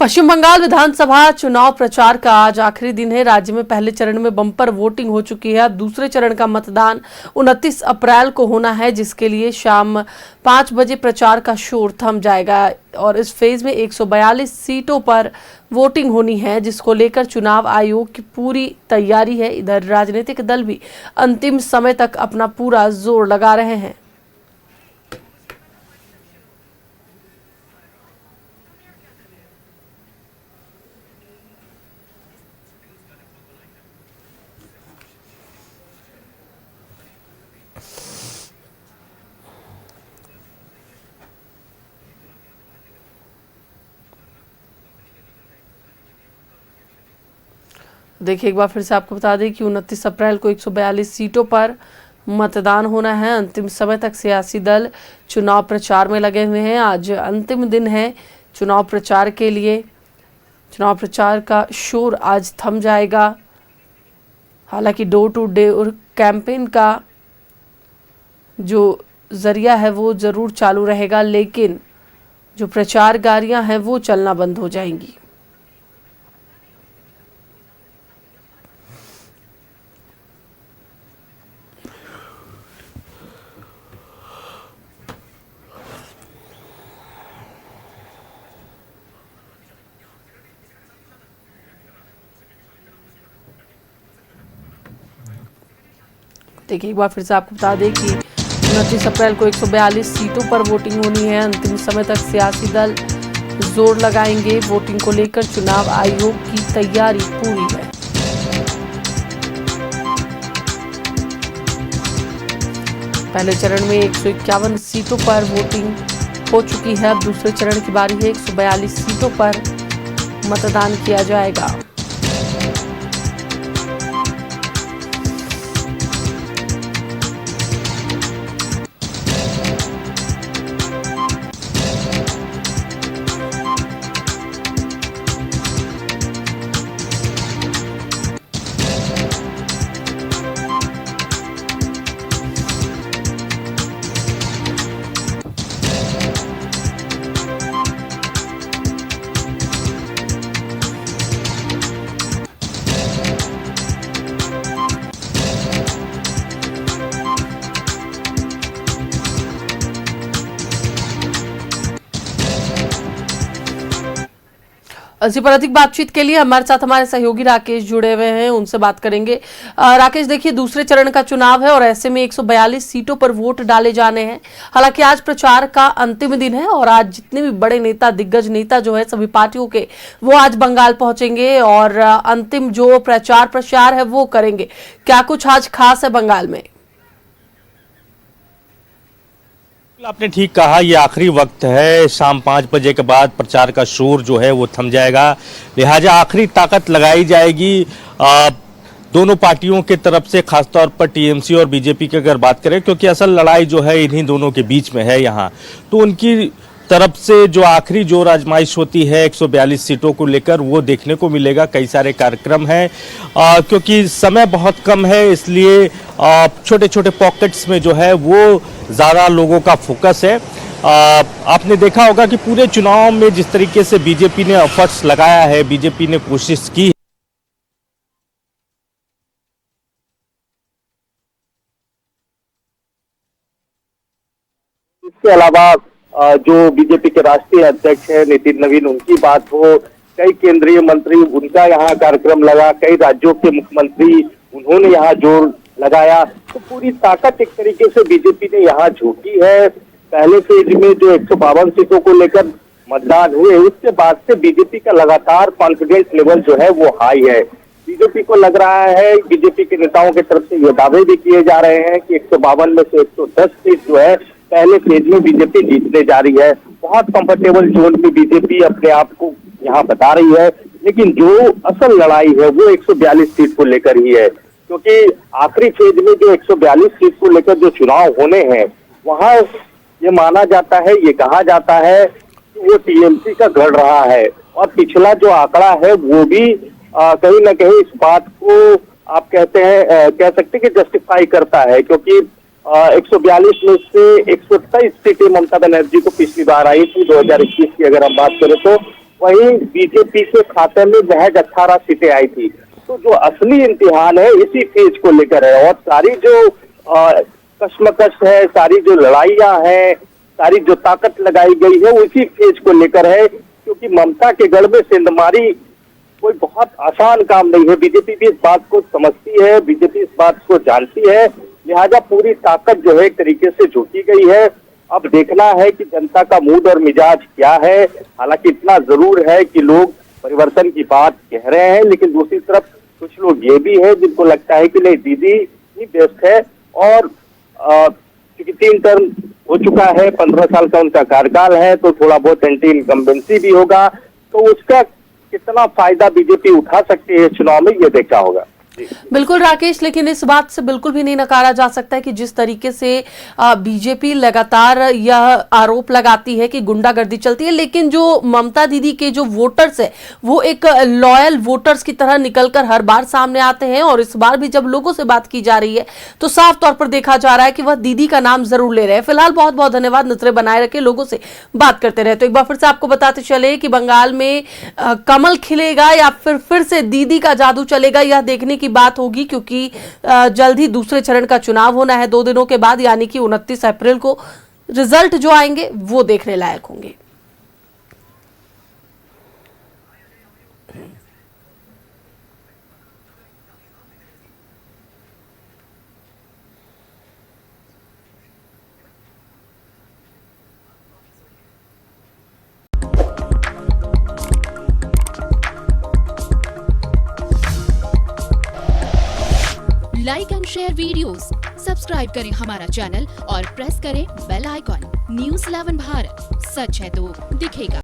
पश्चिम बंगाल विधानसभा चुनाव प्रचार का आज आखिरी दिन है। राज्य में पहले चरण में बम्पर वोटिंग हो चुकी है। अब दूसरे चरण का मतदान 29 अप्रैल को होना है, जिसके लिए शाम 5 बजे प्रचार का शोर थम जाएगा और इस फेज में 142 सीटों पर वोटिंग होनी है, जिसको लेकर चुनाव आयोग की पूरी तैयारी है। इधर राजनीतिक दल भी अंतिम समय तक अपना पूरा जोर लगा रहे हैं। देखिए, एक बार फिर से आपको बता दें कि 29 अप्रैल को 142 सीटों पर मतदान होना है। अंतिम समय तक सियासी दल चुनाव प्रचार में लगे हुए हैं। आज अंतिम दिन है चुनाव प्रचार के लिए। चुनाव प्रचार का शोर आज थम जाएगा। हालांकि डोर टू डोर कैंपेन का जो जरिया है वो ज़रूर चालू रहेगा, लेकिन जो प्रचार गाड़ियां हैं वो चलना बंद हो जाएंगी। देखिए, एक बार फिर से आपको बता दें कि 29 अप्रैल को 142 सीटों पर वोटिंग होनी है। अंतिम समय तक सियासी दल जोर लगाएंगे। वोटिंग को लेकर चुनाव आयोग की तैयारी पूरी है। पहले चरण में 151 सीटों पर वोटिंग हो चुकी है। अब दूसरे चरण की बारी है। 142 सीटों पर मतदान किया जाएगा। इसी पर अधिक बातचीत के लिए हमारे साथ हमारे सहयोगी राकेश जुड़े हुए हैं, उनसे बात करेंगे। राकेश, देखिए, दूसरे चरण का चुनाव है और ऐसे में 142 सीटों पर वोट डाले जाने हैं। हालांकि आज प्रचार का अंतिम दिन है और आज जितने भी बड़े नेता, दिग्गज नेता जो है सभी पार्टियों के, वो आज बंगाल पहुंचेंगे और अंतिम जो प्रचार है वो करेंगे। क्या कुछ आज खास है बंगाल में? आपने ठीक कहा, ये आखिरी वक्त है। शाम 5 बजे के बाद प्रचार का शोर जो है वो थम जाएगा, लिहाजा आखिरी ताकत लगाई जाएगी दोनों पार्टियों के तरफ से, खासतौर पर टीएमसी और बीजेपी की अगर बात करें, क्योंकि असल लड़ाई जो है इन्हीं दोनों के बीच में है यहाँ। तो उनकी तरफ से जो आखिरी जोर आजमाइश होती है 142 सीटों को लेकर, वो देखने को मिलेगा। कई सारे कार्यक्रम हैं, क्योंकि समय बहुत कम है, इसलिए छोटे छोटे पॉकेट्स में जो है वो ज़्यादा लोगों का फोकस है। आपने देखा होगा कि पूरे चुनाव में जिस तरीके से बीजेपी ने एफर्ट्स लगाया है, बीजेपी ने कोशिश की। इसके अलावा जो बीजेपी के राष्ट्रीय अध्यक्ष है नितिन नवीन, उनकी बात हो, कई केंद्रीय मंत्री, उनका यहाँ कार्यक्रम लगा, कई राज्यों के मुख्यमंत्री, उन्होंने यहाँ जोर लगाया। तो पूरी ताकत एक तरीके से बीजेपी ने यहाँ झोंकी है। पहले फेज में जो 152 सीटों को लेकर मतदान हुए, उसके बाद से बीजेपी का लगातार कॉन्फिडेंस लेवल जो है वो हाई है। बीजेपी को लग रहा है, बीजेपी के नेताओं की तरफ से ये दावे भी किए जा रहे हैं कि 152 में से 110 सीट जो है पहले फेज में बीजेपी जीतने जा रही है। बहुत कंफर्टेबल जोन में बीजेपी अपने आप को यहाँ बता रही है, लेकिन जो असल लड़ाई है वो 142 सीट को लेकर ही है, क्योंकि आखिरी फेज में जो 142 सीट को लेकर जो चुनाव होने हैं, वहां ये माना जाता है, ये कहा जाता है कि वो टीएमसी का गढ़ रहा है और पिछला जो आंकड़ा है वो भी कहीं ना कहीं इस बात को आप कह सकते हैं कि जस्टिफाई करता है, क्योंकि 142 में से 123 सीटें ममता बनर्जी को पिछली बार आई थी 2021 की अगर हम बात करें तो वहीं बीजेपी के खाते में महज 18 सीटें आई थी। तो जो असली इम्तिहान है इसी फेज को लेकर है, और सारी जो कश्मकश है, सारी जो लड़ाइयां हैं, सारी जो ताकत लगाई गई है वो इसी फेज को लेकर है, क्योंकि ममता के गढ़ में सेंधमारी कोई बहुत आसान काम नहीं है। बीजेपी भी इस बात को समझती है, बीजेपी इस बात को जानती है, लिहाजा पूरी ताकत जो है एक तरीके से झुकी गई है। अब देखना है कि जनता का मूड और मिजाज क्या है। हालांकि इतना जरूर है कि लोग परिवर्तन की बात कह रहे हैं, लेकिन दूसरी तरफ कुछ लोग ये भी है जिनको लगता है कि नहीं, दीदी ही बेस्ट है। और क्योंकि 3 टर्म हो चुका है, 15 साल का उनका कार्यकाल है, तो थोड़ा बहुत एंटी इनकम्बेंसी भी होगा, तो उसका कितना फायदा बीजेपी उठा सकती है चुनाव में, ये देखना होगा। बिल्कुल राकेश, लेकिन इस बात से बिल्कुल भी नहीं नकारा जा सकता है कि जिस तरीके से बीजेपी लगातार यह आरोप लगाती है कि गुंडागर्दी चलती है, लेकिन जो ममता दीदी के जो वोटर्स है वो एक लॉयल वोटर्स की तरह निकलकर हर बार सामने आते हैं। और इस बार भी जब लोगों से बात की जा रही है तो साफ तौर पर देखा जा रहा है कि वह दीदी का नाम जरूर ले रहे हैं। फिलहाल बहुत बहुत धन्यवाद, नजरें बनाए रखे, लोगों से बात करते रहे। तो एक बार फिर से आपको बताते चले कि बंगाल में कमल खिलेगा या फिर से दीदी का जादू चलेगा, यह देखने की बात होगी, क्योंकि जल्द ही दूसरे चरण का चुनाव होना है 2 दिनों के बाद, यानी कि 29 अप्रैल को रिजल्ट जो आएंगे वो देखने लायक होंगे। Like and share videos, subscribe करें हमारा चैनल और प्रेस करें बेल आइकॉन। न्यूज़ 11 भारत, सच है तो दिखेगा।